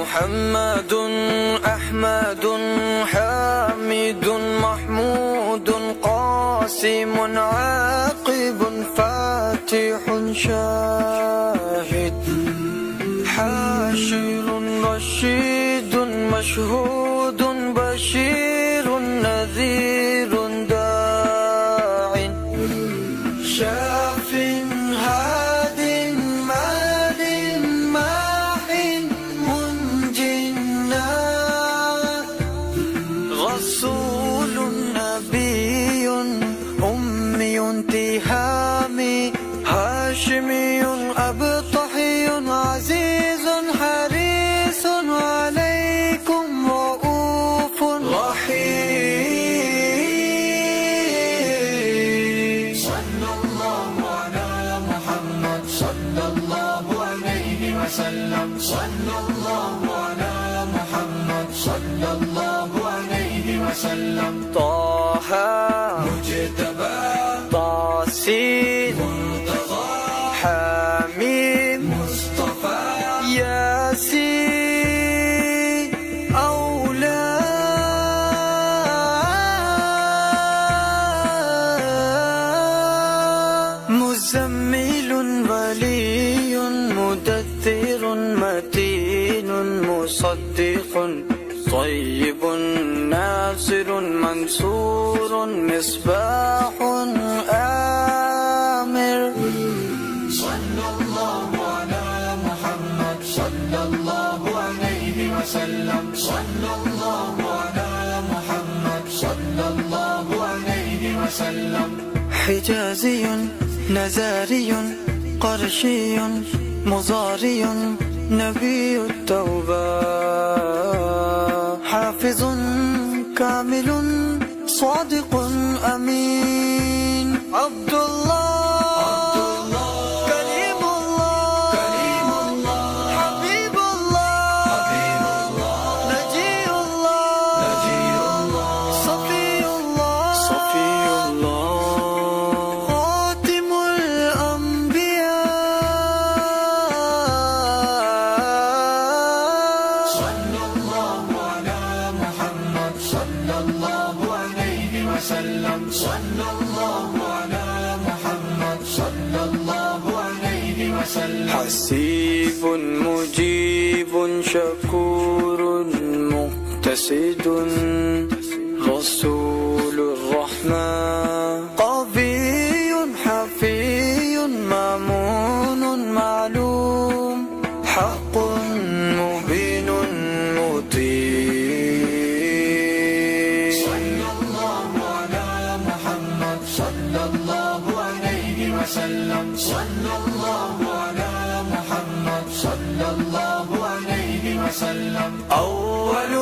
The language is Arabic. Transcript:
محمد أحمد حامد محمود قاسم عاقب فاتح شاهد حاشر رشيد مشهود بشير نذير داع شاف هاد مال ماح منجنا رسول نبي أمي تهامي هاشمي أبطحي عزيز حريص عليكم رؤوف رحيم صلى الله على محمد صلى الله عليه وسلم صلى الله على محمد صلى الله عليه وسلم طه مجتبى طاسين مرتضى حميم مصطفى ياسين أولى مزمل ولي مدثر متين مصدق طيب ناصر منصور مصباح آمر صلى الله على محمد صلى الله عليه وسلم صلى الله على محمد صلى الله عليه وسلم حجازي نزاري قرشي مضاري نبي التوبة حافظ كامل صادق أمين عبد الله كريم الله حبيب الله نجي الله صفي الله خاتم الأنبياء صلى الله على محمد صلى الله عليه وسلم صلى الله على محمد صلى الله عليه وسلم حسيب مجيب شكور مقتصد رسول الرحمن قوي حفي مامون معلوم حق مبين مطيع صلى الله على محمد صلى الله عليه وسلم صلى الله على محمد صلى الله عليه وسلم أول